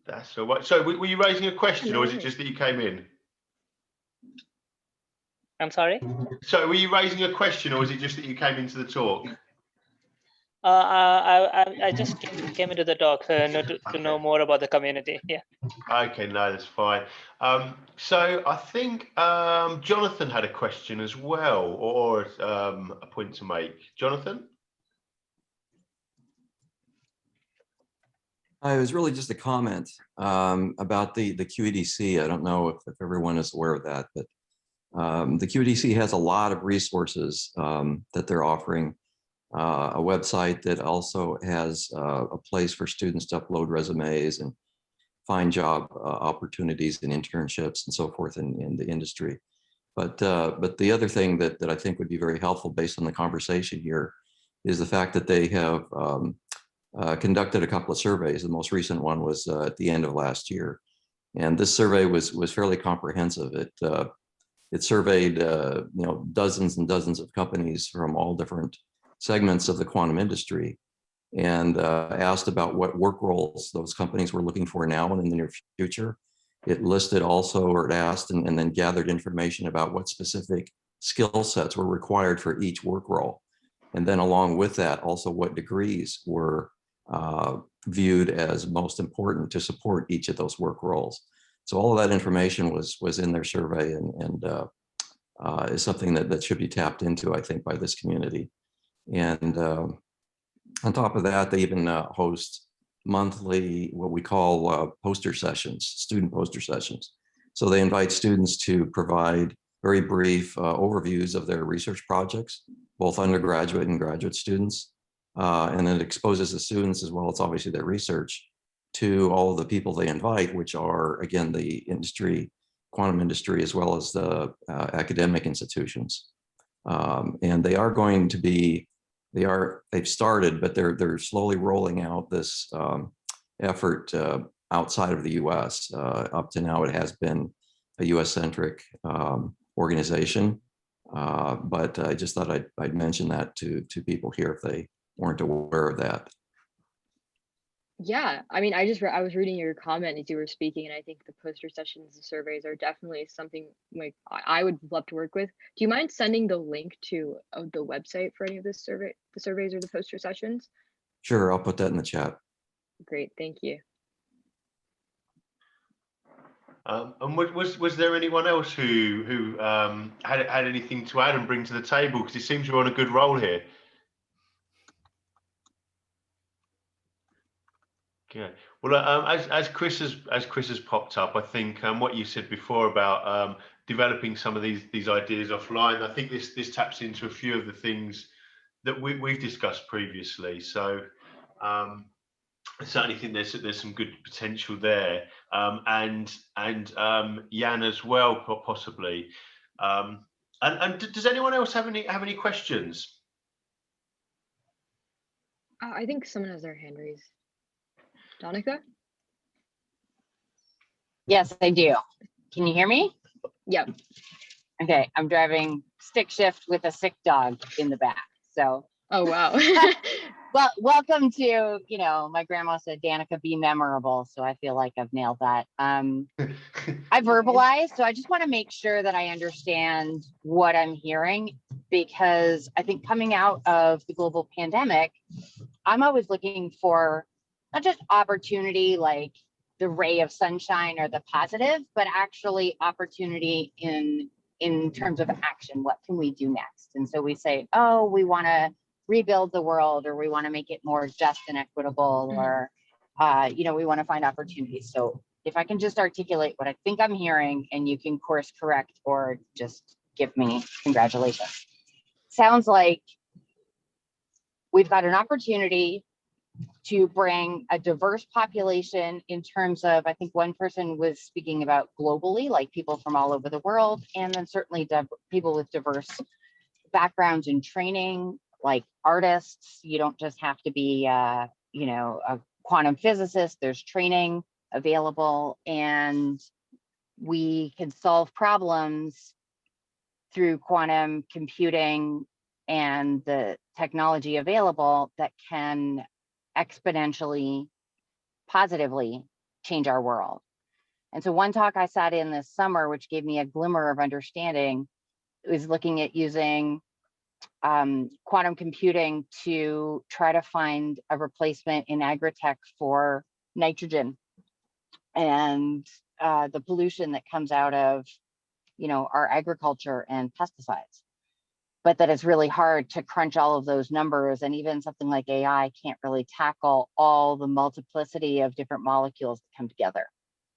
That's all right. So, were you raising a question, or is it just that you came in? I'm sorry. So, were you raising a question, or is it just that you came into the talk? I just came into the talk to know more about the community. Yeah. Okay, no, that's fine. So I think Jonathan had a question as well, or a point to make. Jonathan? It was really just a comment about the QEDC. I don't know if everyone is aware of that, but the QEDC has a lot of resources that they're offering. A website that also has a place for students to upload resumes and find job opportunities and internships and so forth in the industry. But the other thing that I think would be very helpful based on the conversation here is the fact that they have conducted a couple of surveys. The most recent one was at the end of last year. And this survey was fairly comprehensive. It surveyed dozens and dozens of companies from all different segments of the quantum industry, and asked about what work roles those companies were looking for now and in the near future. It listed also, or it asked and then gathered information about what specific skill sets were required for each work role. And then along with that, also what degrees were viewed as most important to support each of those work roles. So all of that information was in their survey, and is something that should be tapped into, I think, by this community. And on top of that, they even host monthly, what we call poster sessions, student poster sessions. So they invite students to provide very brief overviews of their research projects, both undergraduate and graduate students. And it exposes the students, as well as obviously their research, to all of the people they invite, which are, again, the industry, quantum industry, as well as the academic institutions. And they are going to be, they've started, but they're slowly rolling out this effort outside of the US. Up to now, it has been a US-centric organization. But I just thought I'd mention that to people here if they weren't aware of that. Yeah, I mean, I was reading your comment as you were speaking, and I think the poster sessions and surveys are definitely something like I would love to work with. Do you mind sending the link to the website for any of the surveys or the poster sessions? Sure, I'll put that in the chat. Great, thank you. And was there anyone else who had anything to add and bring to the table? Because it seems you're on a good roll here. Okay. Well, as Chris has popped up, I think what you said before about developing some of these ideas offline, I think this taps into a few of the things that we've discussed previously. So I certainly think there's some good potential there, and Jan as well, possibly. And does anyone else have any questions? I think someone has their hand raised. Donica? Yes, I do. Can you hear me? Yep. Okay, I'm driving stick shift with a sick dog in the back. So. Oh, wow. Well, welcome to, my grandma said, Danica, be memorable. So I feel like I've nailed that. I verbalized, so I just want to make sure that I understand what I'm hearing, because I think coming out of the global pandemic, I'm always looking for not just opportunity, like the ray of sunshine or the positive, but actually opportunity in terms of action. What can we do next? And so we say, oh, we want to rebuild the world, or we want to make it more just and equitable, or we want to find opportunities. So if I can just articulate what I think I'm hearing, and you can course correct or just give me congratulations. Sounds like we've got an opportunity to bring a diverse population in terms of, I think one person was speaking about globally, like people from all over the world, and then certainly people with diverse backgrounds in training, like artists. You don't just have to be, a quantum physicist. There's training available, and we can solve problems through quantum computing and the technology available that can exponentially, positively change our world. And so one talk I sat in this summer, which gave me a glimmer of understanding, was looking at using quantum computing to try to find a replacement in agritech for nitrogen and the pollution that comes out of, our agriculture and pesticides. But that it's really hard to crunch all of those numbers, and even something like AI can't really tackle all the multiplicity of different molecules that come together.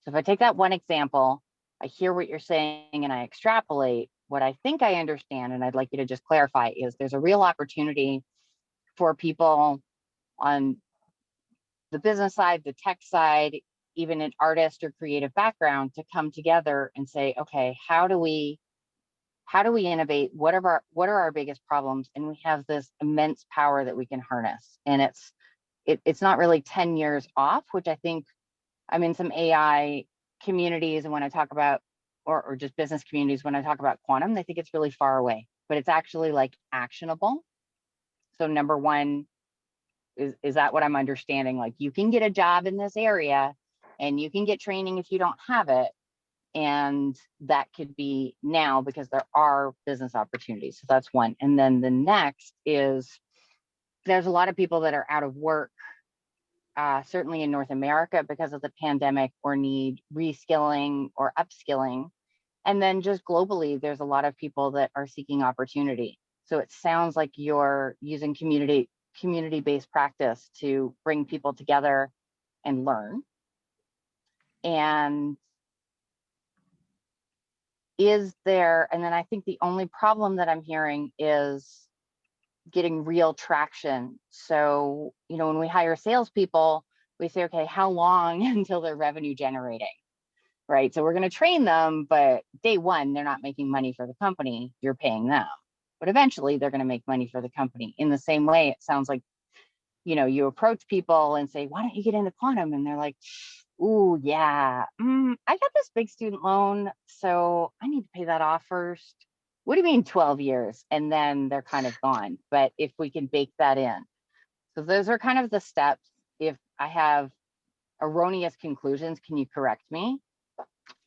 So if I take that one example, I hear what you're saying and I extrapolate. What I think I understand, and I'd like you to just clarify, is there's a real opportunity for people on the business side, the tech side, even an artist or creative background, to come together and say, okay, how do we innovate? What are our biggest problems? And we have this immense power that we can harness. And it's not really 10 years off, which I think I'm in some AI communities, and when I talk about, or just business communities, when I talk about quantum, they think it's really far away, but it's actually like actionable. So number one, is that what I'm understanding? Like, you can get a job in this area and you can get training if you don't have it. And that could be now because there are business opportunities. So that's one. And then the next is, there's a lot of people that are out of work, certainly in North America because of the pandemic, or need reskilling or upskilling. And then just globally, there's a lot of people that are seeking opportunity. So it sounds like you're using community-based practice to bring people together and learn. And and then I think the only problem that I'm hearing is getting real traction. So, when we hire salespeople, we say, okay, how long until they're revenue generating, right? So we're going to train them, but day one, they're not making money for the company, you're paying them. But eventually they're going to make money for the company. In the same way, it sounds like, you approach people and say, why don't you get into quantum? And they're like, ooh, yeah, I got this big student loan, so I need to pay that off first. What do you mean 12 years? And then they're kind of gone. But if we can bake that in. So those are kind of the steps. If I have erroneous conclusions, can you correct me?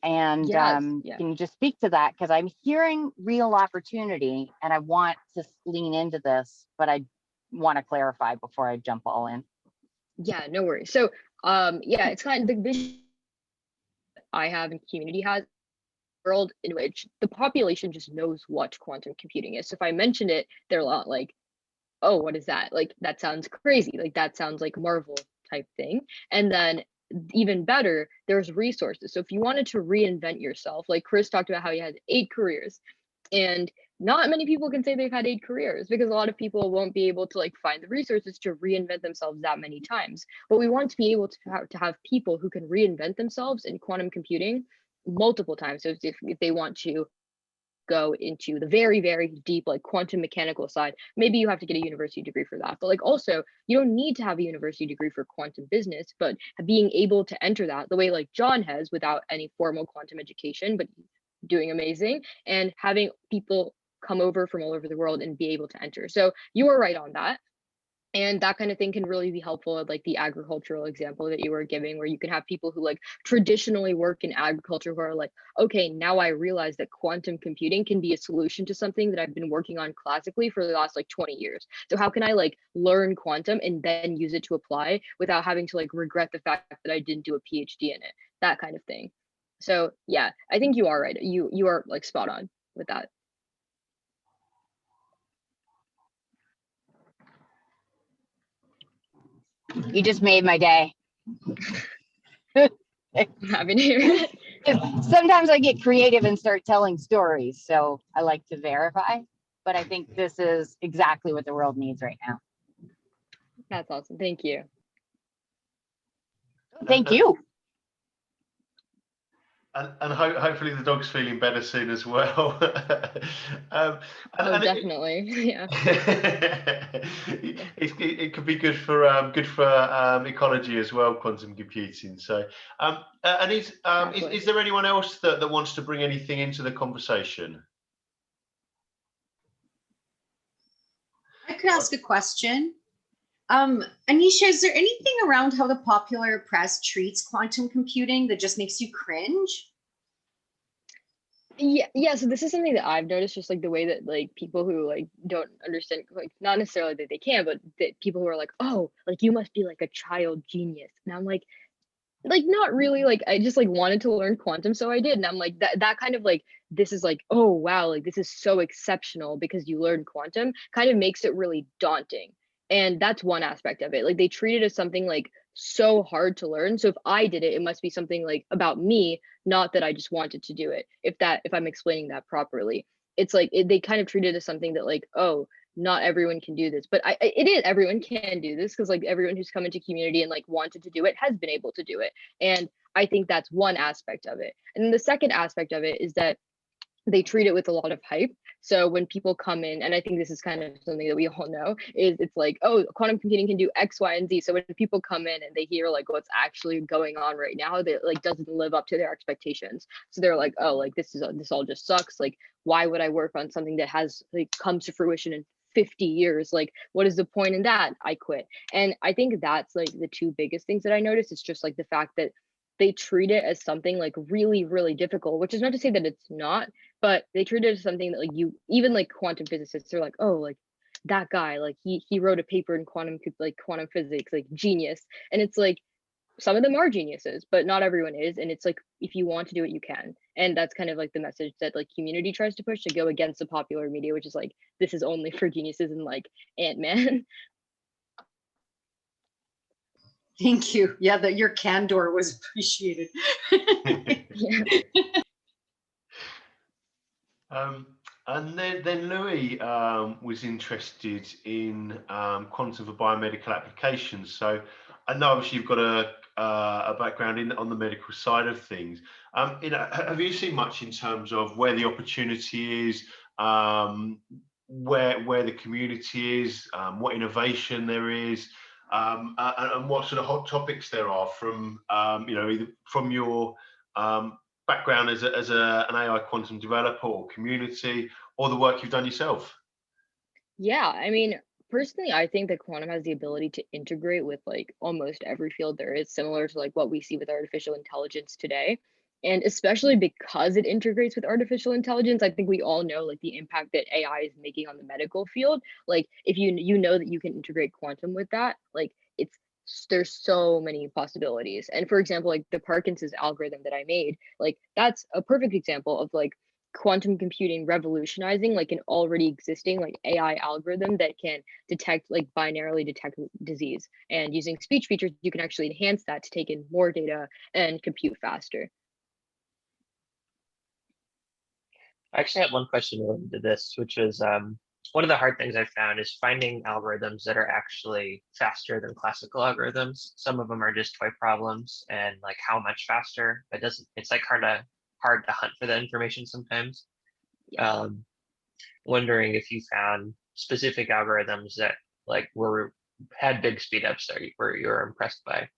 And Yes, can you just speak to that? Because I'm hearing real opportunity and I want to lean into this, but I want to clarify before I jump all in. Yeah, no worries. So yeah, it's kind of the vision I have and community has, world in which the population just knows what quantum computing is. So if I mention it, they're a lot like, oh, what is that? Like, that sounds crazy. Like, that sounds like Marvel type thing. And then even better, there's resources. So if you wanted to reinvent yourself, like Chris talked about how he had 8 careers, and not many people can say they've had 8 careers because a lot of people won't be able to find the resources to reinvent themselves that many times. But we want to be able to have people who can reinvent themselves in quantum computing multiple times. So if they want to go into the very, very deep quantum mechanical side, maybe you have to get a university degree for that. But also, you don't need to have a university degree for quantum business, but being able to enter that the way John has without any formal quantum education, but doing amazing, and having people come over from all over the world and be able to enter. So you are right on that. And that kind of thing can really be helpful, like the agricultural example that you were giving, where you can have people who traditionally work in agriculture who are like, okay, now I realize that quantum computing can be a solution to something that I've been working on classically for the last 20 years. So how can I learn quantum and then use it to apply without having to regret the fact that I didn't do a PhD in it, that kind of thing. So yeah, I think you are right. You are spot on with that. You just made my day. I'm happy to hear it. Sometimes I get creative and start telling stories, so I like to verify, but I think this is exactly what the world needs right now. That's awesome. Thank you. Thank you. And hopefully the dog's feeling better soon as well. Definitely. Yeah. It could be good for ecology as well, quantum computing. So, and is there anyone else that wants to bring anything into the conversation? I could ask a question. Anisha, is there anything around how the popular press treats quantum computing that just makes you cringe? Yeah, so this is something that I've noticed, just like the way that like people who like don't understand, like not necessarily that they can, but that people who are like, oh, like you must be like a child genius. And I'm like not really. Like I just like wanted to learn quantum, so I did. And I'm like that kind of like, this is like, oh wow, like this is so exceptional because you learned quantum, kind of makes it really daunting. And that's one aspect of it. Like they treat it as something like so hard to learn. So if I did it, it must be something like about me, not that I just wanted to do it. If I'm explaining that properly, it's like they kind of treat it as something that like, oh, not everyone can do this, but it is, everyone can do this, because like everyone who's come into community and like wanted to do it has been able to do it. And I think that's one aspect of it. And then the second aspect of it is that they treat it with a lot of hype. So when people come in, and I think this is kind of something that we all know, is it's like, oh, quantum computing can do X, Y, and Z. So when people come in and they hear like what's actually going on right now, that like doesn't live up to their expectations. So they're like, oh, like this all just sucks. Like, why would I work on something that has like comes to fruition in 50 years? Like, what is the point in that? I quit. And I think that's like the two biggest things that I noticed. It's just like the fact that they treat it as something like really, really difficult, which is not to say that it's not, but they treat it as something that like even like quantum physicists are like, oh, like that guy, like he wrote a paper in quantum physics, like genius. And it's like, some of them are geniuses, but not everyone is. And it's like, if you want to do it, you can. And that's kind of like the message that like Q-Munity tries to push, to go against the popular media, which is like, this is only for geniuses and like Ant-Man. Thank you. Yeah, that your candor was appreciated. Yeah. And then Louis was interested in quantum for biomedical applications. So I know obviously you've got a background on the medical side of things. You know, have you seen much in terms of where the opportunity is, where the community is, what innovation there is, and what sort of hot topics there are from you know, either from your background as an AI quantum developer or community, or the work you've done yourself? Yeah, I mean, personally, I think that quantum has the ability to integrate with like almost every field there is, similar to like what we see with artificial intelligence today. And especially because it integrates with artificial intelligence, I think we all know like the impact that AI is making on the medical field. Like if you know that you can integrate quantum with that, like there's so many possibilities. And for example, like the Parkinson's algorithm that I made, like that's a perfect example of like quantum computing revolutionizing like an already existing like AI algorithm that can binarily detect disease. And using speech features, you can actually enhance that to take in more data and compute faster. I actually had one question related to this, which is one of the hard things I've found is finding algorithms that are actually faster than classical algorithms. Some of them are just toy problems, and like how much faster, it's like hard to hunt for the information sometimes. Wondering if you found specific algorithms that like had big speed ups that you're impressed by.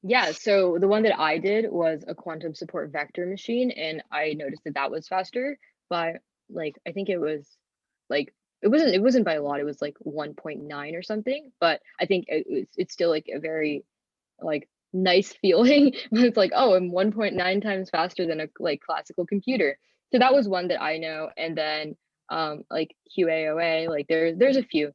Yeah, so the one that I did was a quantum support vector machine, and I noticed that was faster by like, I think it was like, it wasn't by a lot, it was like 1.9 or something, but I think it's still like a very like nice feeling. It's like, oh, I'm 1.9 times faster than a like classical computer. So that was one that I know. And then like QAOA, like there's a few,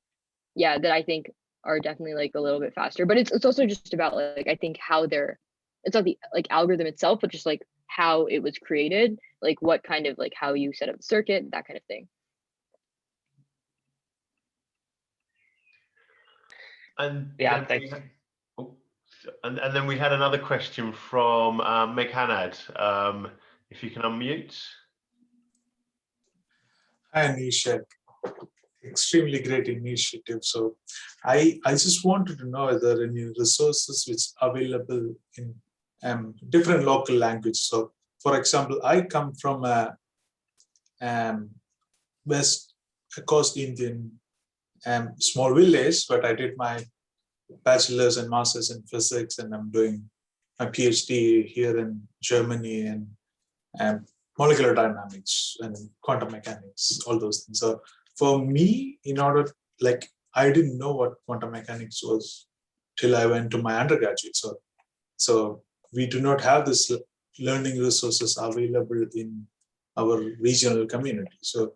yeah, that I think are definitely like a little bit faster. But it's also just about like, I think how it's not the like algorithm itself, but just like how it was created, like what kind of like how you set up the circuit, that kind of thing. And yeah, thanks. And then we had another question from Meg Hanad. If you can unmute. Hi, Anisha. Extremely great initiative. So I just wanted to know, are there any resources which are available in different local language. So, for example, I come from a West Coast Indian small village, but I did my bachelor's and master's in physics, and I'm doing my PhD here in Germany and molecular dynamics and quantum mechanics, all those things. So for me, in order, like, I didn't know what quantum mechanics was till I went to my undergraduate. So we do not have this learning resources available in our regional community. So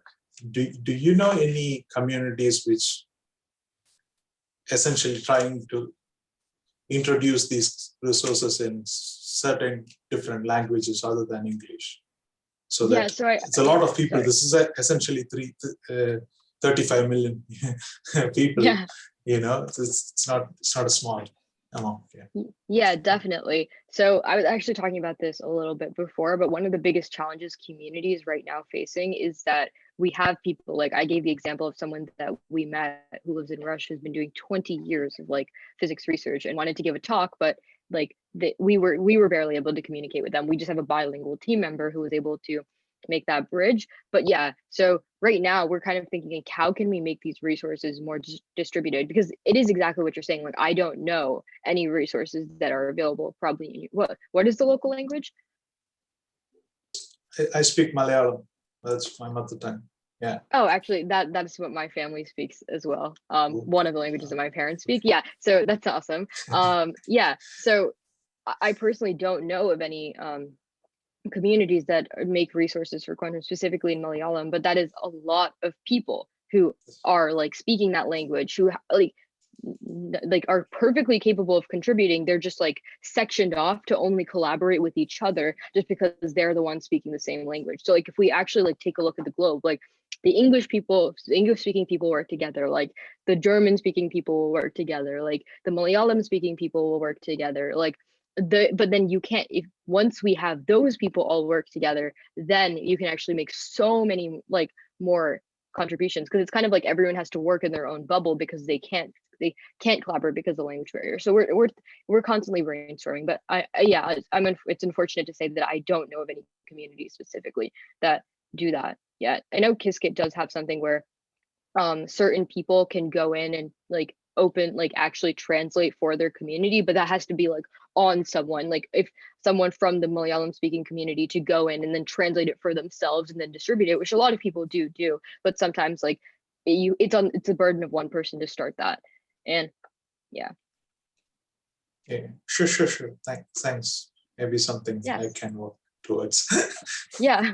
do you know any communities which essentially trying to introduce these resources in certain different languages other than English? So that it's a lot of people. This is essentially 35 million people. Yeah. You know, it's not a small amount. Yeah, definitely. So I was actually talking about this a little bit before, but one of the biggest challenges communities right now facing is that we have people, like I gave the example of someone that we met who lives in Russia, who's been doing 20 years of like physics research and wanted to give a talk, but like we were barely able to communicate with them. We just have a bilingual team member who was able to make that bridge. But yeah, so right now we're kind of thinking, like, how can we make these resources more distributed? Because it is exactly what you're saying. Like, I don't know any resources that are available. Probably what is the local language? I speak Malayalam. That's my mother tongue. Yeah. Oh, actually, that's what my family speaks as well. One of the languages that my parents speak. Yeah, so that's awesome. Yeah, so I personally don't know of any communities that make resources for quantum, specifically in Malayalam, but that is a lot of people who are like speaking that language, who like are perfectly capable of contributing. They're just like sectioned off to only collaborate with each other just because they're the ones speaking the same language. So like if we actually like take a look at the globe, like the English speaking people work together, like the German speaking people will work together, like the Malayalam speaking people will work together, like but then you can't, if once we have those people all work together, then you can actually make so many like more contributions, because it's kind of like everyone has to work in their own bubble because they can't collaborate because of the language barrier. So we're constantly brainstorming, but it's unfortunate to say that I don't know of any communities specifically that do that yet. I know Qiskit does have something where certain people can go in and like actually translate for their community, but that has to be like on someone, like if someone from the Malayalam speaking community to go in and then translate it for themselves and then distribute it, which a lot of people do, but sometimes like it's a burden of one person to start that. And yeah. Sure. Thanks. Maybe something I can work towards. Yeah.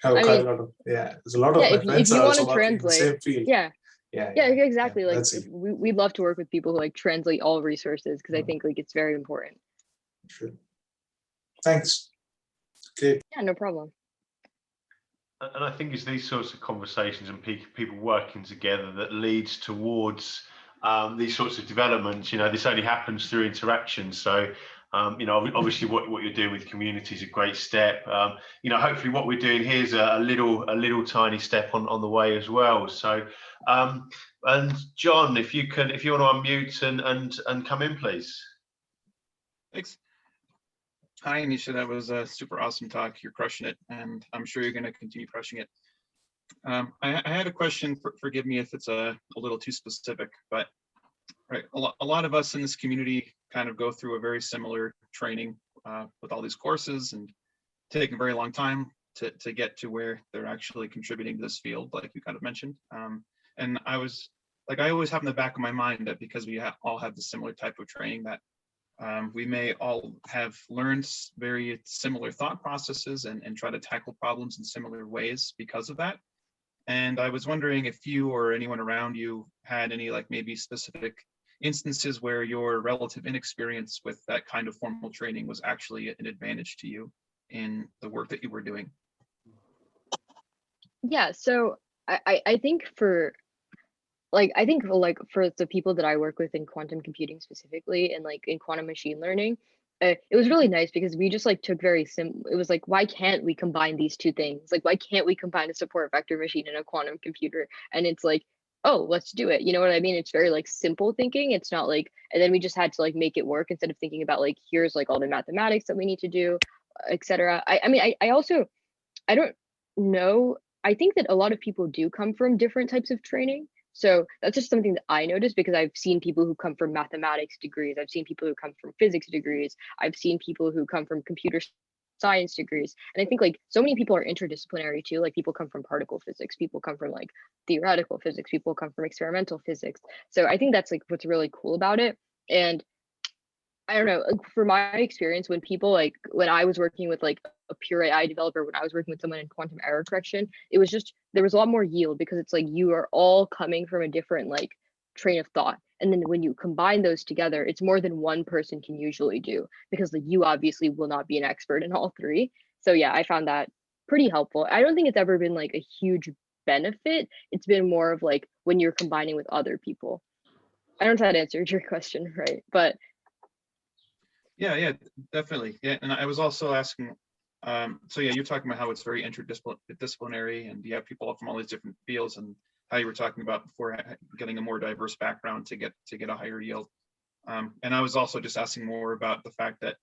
There's a lot of my friends are also working in the same field. Yeah, exactly. Like we'd love to work with people who like translate all resources, because I think like it's very important. Sure. Thanks. Great. Yeah, no problem. And I think it's these sorts of conversations and people working together that leads towards these sorts of developments. You know, this only happens through interaction. So, you know, obviously what you're doing with community is a great step. You know, hopefully what we're doing here is a little tiny step on the way as well. So, and John, if you want to unmute and come in, please. Thanks. Hi, Anisha. That was a super awesome talk. You're crushing it, and I'm sure you're going to continue crushing it. I had a question. Forgive me if it's a little too specific, but right, a lot of us in this community kind of go through a very similar training with all these courses, and take a very long time to get to where they're actually contributing to this field, like you kind of mentioned. And I always have in the back of my mind that because we all have the similar type of training, that we may all have learned very similar thought processes and try to tackle problems in similar ways because of that. And I was wondering if you or anyone around you had any like maybe specific instances where your relative inexperience with that kind of formal training was actually an advantage to you in the work that you were doing. Yeah, so I think for the people that I work with in quantum computing specifically, and like in quantum machine learning, it was really nice because we just like took it was like, why can't we combine these two things? Like, why can't we combine a support vector machine and a quantum computer? And it's like, oh, let's do it. You know what I mean? It's very like simple thinking. It's not like, and then we just had to like make it work instead of thinking about like, here's like all the mathematics that we need to do, etc. I mean, I also, I don't know. I think that a lot of people do come from different types of training. So that's just something that I noticed because I've seen people who come from mathematics degrees. I've seen people who come from physics degrees. I've seen people who come from computer science degrees. And I think like so many people are interdisciplinary too. Like people come from particle physics, people come from like theoretical physics, people come from experimental physics. So I think that's like what's really cool about it. And I don't know, like, for my experience, when people like, when I was working with like a pure AI developer, when I was working with someone in quantum error correction, it was just, there was a lot more yield because it's like you are all coming from a different like train of thought. And then when you combine those together, it's more than one person can usually do because like you obviously will not be an expert in all three. So yeah, I found that pretty helpful. I don't think it's ever been like a huge benefit. It's been more of like when you're combining with other people. I don't know if that answered your question, right? But yeah, definitely. Yeah, and I was also asking, so yeah, you're talking about how it's very interdisciplinary and you have people from all these different fields, and how you were talking about before getting a more diverse background to get a higher yield. And I was also just asking more about the fact that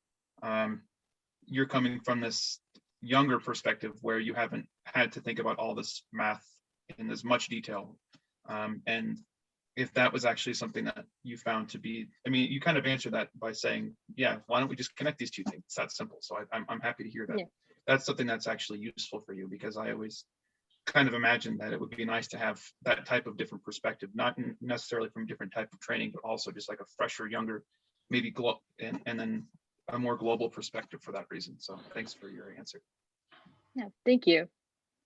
you're coming from this younger perspective where you haven't had to think about all this math in as much detail. And if that was actually something that you found to be, I mean, you kind of answered that by saying, yeah, why don't we just connect these two things? It's that simple. So I'm happy to hear that. Yeah. That's something that's actually useful for you, because I always kind of imagine that it would be nice to have that type of different perspective, not necessarily from different type of training, but also just like a fresher, younger, maybe and then a more global perspective for that reason. So thanks for your answer. Yeah, thank you.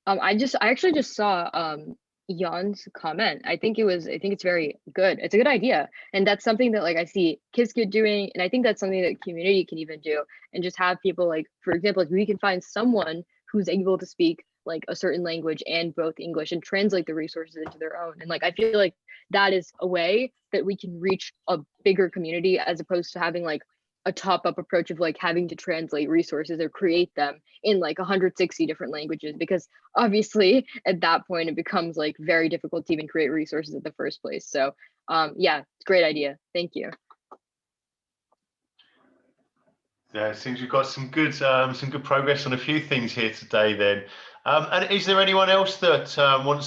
I actually just saw Jan's comment. I think it's very good. It's a good idea. And that's something that like I see Qiskit doing. And I think that's something that Q-Munity can even do, and just have people like, for example, like we can find someone who's able to speak like a certain language and both English and translate the resources into their own. And like, I feel like that is a way that we can reach a bigger community, as opposed to having like a top-up approach of like having to translate resources or create them in like 160 different languages, because obviously at that point it becomes like very difficult to even create resources in the first place. So yeah, great idea. Thank you. Yeah, it seems we've got some good progress on a few things here today then. And is there anyone else that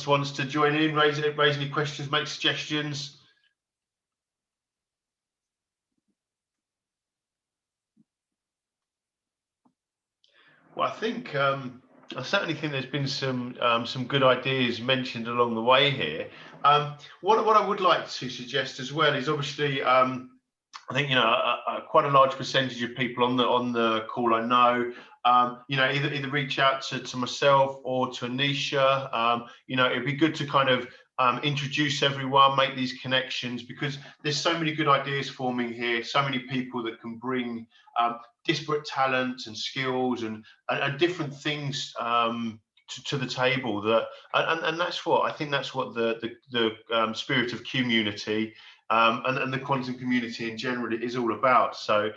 wants to join in, raise any questions, make suggestions? Well, I certainly think there's been some good ideas mentioned along the way here. What I would like to suggest as well is, obviously, I think quite a large percentage of people on the call, I know, either reach out to myself or to Anisha. It'd be good to kind of introduce everyone, make these connections, because there's so many good ideas forming here, so many people that can bring disparate talents and skills and different things to the table, that and that's what I think, that's what the spirit of Q-Munity and the quantum community in general is all about. So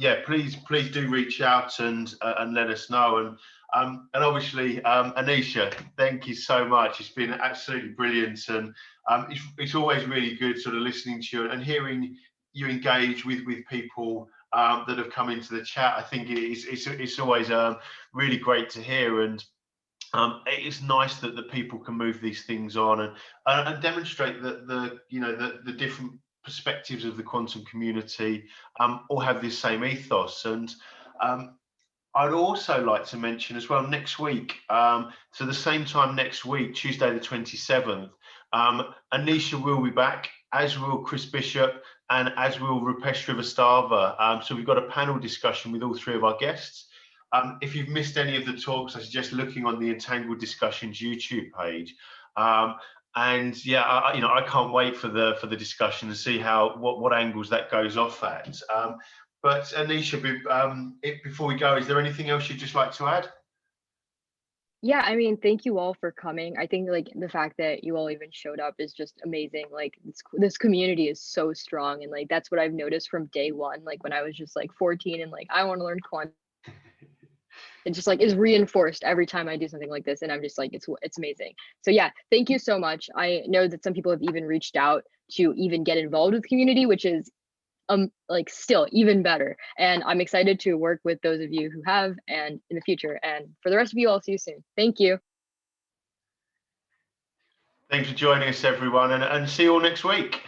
yeah, please do reach out and let us know. And obviously, Anisha, thank you so much. It's been absolutely brilliant, and it's always really good sort of listening to you and hearing you engage with people that have come into the chat. I think it's always really great to hear, and it's nice that the people can move these things on and demonstrate that the different perspectives of the quantum community all have this same ethos. And I'd also like to mention as well, next week, so the same time next week, Tuesday the 27th, Anisha will be back, as will Chris Bishop, and as will Rupesh Srivastava. So we've got a panel discussion with all three of our guests. If you've missed any of the talks, I suggest looking on the Entangled Discussions YouTube page. And yeah, I can't wait for the discussion to see what angles that goes off at. But Anisha, before we go, is there anything else you'd just like to add? Yeah, I mean, thank you all for coming. I think like the fact that you all even showed up is just amazing. Like this community is so strong, and like that's what I've noticed from day one. Like when I was just like 14 and like I want to learn quantum. it just like is reinforced every time I do something like this. And I'm just like, it's amazing. So yeah, thank you so much. I know that some people have even reached out to even get involved with the community, which is like still even better. And I'm excited to work with those of you who have and in the future. And for the rest of you, I'll see you soon. Thank you. Thanks for joining us, everyone, and see you all next week.